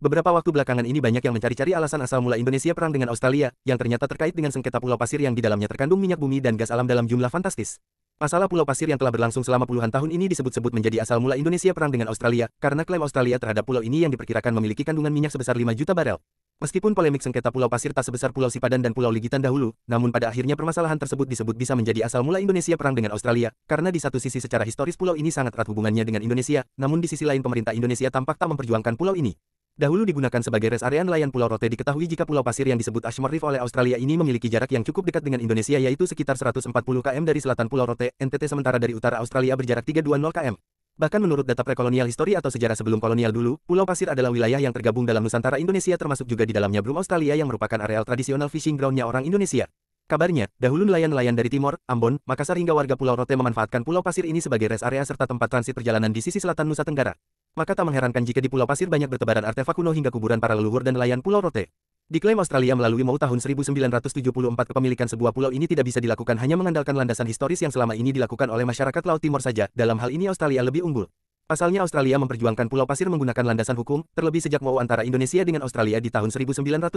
Beberapa waktu belakangan ini banyak yang mencari-cari alasan asal mula Indonesia perang dengan Australia, yang ternyata terkait dengan sengketa pulau pasir yang di dalamnya terkandung minyak bumi dan gas alam dalam jumlah fantastis. Masalah pulau pasir yang telah berlangsung selama puluhan tahun ini disebut-sebut menjadi asal mula Indonesia perang dengan Australia, karena klaim Australia terhadap pulau ini yang diperkirakan memiliki kandungan minyak sebesar 5 juta barel. Meskipun polemik sengketa pulau pasir tak sebesar Pulau Sipadan dan Pulau Ligitan dahulu, namun pada akhirnya permasalahan tersebut disebut bisa menjadi asal mula Indonesia perang dengan Australia, karena di satu sisi secara historis pulau ini sangat erat hubungannya dengan Indonesia, namun di sisi lain pemerintah Indonesia tampak tak memperjuangkan pulau ini. Dahulu digunakan sebagai res area nelayan Pulau Rote. Diketahui jika pulau pasir yang disebut Ashmore Reef oleh Australia ini memiliki jarak yang cukup dekat dengan Indonesia yaitu sekitar 140 km dari selatan Pulau Rote, NTT sementara dari utara Australia berjarak 320 km. Bahkan menurut data prekolonial histori atau sejarah sebelum kolonial dulu, Pulau Pasir adalah wilayah yang tergabung dalam Nusantara Indonesia termasuk juga di dalamnya Brum Australia yang merupakan areal tradisional fishing ground-nya orang Indonesia. Kabarnya, dahulu nelayan-nelayan dari Timor, Ambon, Makassar hingga warga Pulau Rote memanfaatkan Pulau Pasir ini sebagai res area serta tempat transit perjalanan di sisi selatan Nusa Tenggara. Maka tak mengherankan jika di Pulau Pasir banyak bertebaran artefak kuno hingga kuburan para leluhur dan nelayan Pulau Rote. Diklaim Australia melalui MOU tahun 1974 kepemilikan sebuah pulau ini tidak bisa dilakukan hanya mengandalkan landasan historis yang selama ini dilakukan oleh masyarakat Laut Timor saja, dalam hal ini Australia lebih unggul. Pasalnya Australia memperjuangkan Pulau Pasir menggunakan landasan hukum, terlebih sejak MOU antara Indonesia dengan Australia di tahun 1974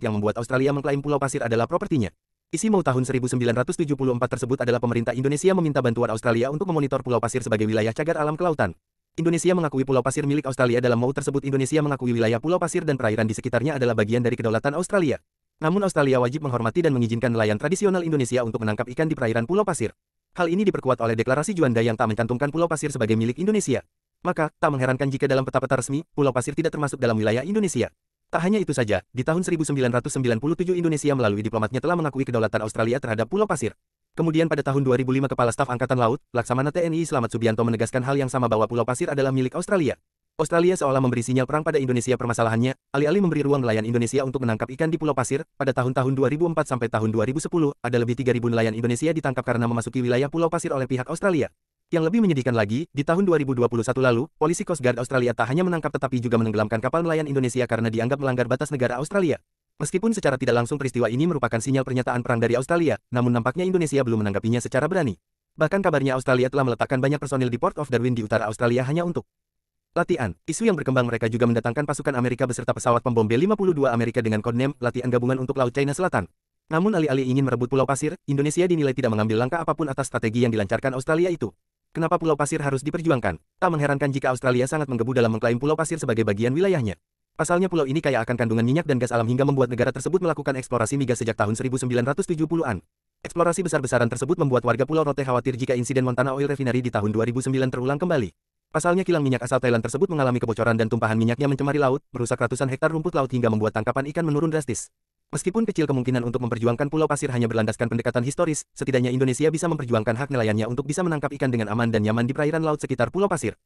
yang membuat Australia mengklaim Pulau Pasir adalah propertinya. Isi MOU tahun 1974 tersebut adalah pemerintah Indonesia meminta bantuan Australia untuk memonitor Pulau Pasir sebagai wilayah cagar alam kelautan. Indonesia mengakui Pulau Pasir milik Australia. Dalam MOU tersebut Indonesia mengakui wilayah Pulau Pasir dan perairan di sekitarnya adalah bagian dari kedaulatan Australia. Namun Australia wajib menghormati dan mengizinkan nelayan tradisional Indonesia untuk menangkap ikan di perairan Pulau Pasir. Hal ini diperkuat oleh deklarasi Juanda yang tak mencantumkan Pulau Pasir sebagai milik Indonesia. Maka, tak mengherankan jika dalam peta-peta resmi, Pulau Pasir tidak termasuk dalam wilayah Indonesia. Tak hanya itu saja, di tahun 1997 Indonesia melalui diplomatnya telah mengakui kedaulatan Australia terhadap Pulau Pasir. Kemudian pada tahun 2005 Kepala Staf Angkatan Laut, Laksamana TNI Slamet Subianto menegaskan hal yang sama bahwa Pulau Pasir adalah milik Australia. Australia seolah memberi sinyal perang pada Indonesia. Permasalahannya, alih-alih memberi ruang nelayan Indonesia untuk menangkap ikan di Pulau Pasir, pada tahun-tahun 2004 sampai tahun 2010, ada lebih 3.000 nelayan Indonesia ditangkap karena memasuki wilayah Pulau Pasir oleh pihak Australia. Yang lebih menyedihkan lagi, di tahun 2021 lalu, polisi Coast Guard Australia tak hanya menangkap tetapi juga menenggelamkan kapal nelayan Indonesia karena dianggap melanggar batas negara Australia. Meskipun secara tidak langsung peristiwa ini merupakan sinyal pernyataan perang dari Australia, namun nampaknya Indonesia belum menanggapinya secara berani. Bahkan kabarnya Australia telah meletakkan banyak personil di Port of Darwin di utara Australia hanya untuk latihan. Isu yang berkembang mereka juga mendatangkan pasukan Amerika beserta pesawat pembom B-52 Amerika dengan codename latihan gabungan untuk Laut China Selatan. Namun alih-alih ingin merebut Pulau Pasir, Indonesia dinilai tidak mengambil langkah apapun atas strategi yang dilancarkan Australia itu. Kenapa Pulau Pasir harus diperjuangkan? Tak mengherankan jika Australia sangat menggebu dalam mengklaim Pulau Pasir sebagai bagian wilayahnya. Pasalnya pulau ini kaya akan kandungan minyak dan gas alam hingga membuat negara tersebut melakukan eksplorasi migas sejak tahun 1970-an. Eksplorasi besar-besaran tersebut membuat warga Pulau Rote khawatir jika insiden Montana Oil Refinery di tahun 2009 terulang kembali. Pasalnya kilang minyak asal Thailand tersebut mengalami kebocoran dan tumpahan minyaknya mencemari laut, merusak ratusan hektar rumput laut hingga membuat tangkapan ikan menurun drastis. Meskipun kecil kemungkinan untuk memperjuangkan Pulau Pasir hanya berlandaskan pendekatan historis, setidaknya Indonesia bisa memperjuangkan hak nelayannya untuk bisa menangkap ikan dengan aman dan nyaman di perairan laut sekitar Pulau Pasir.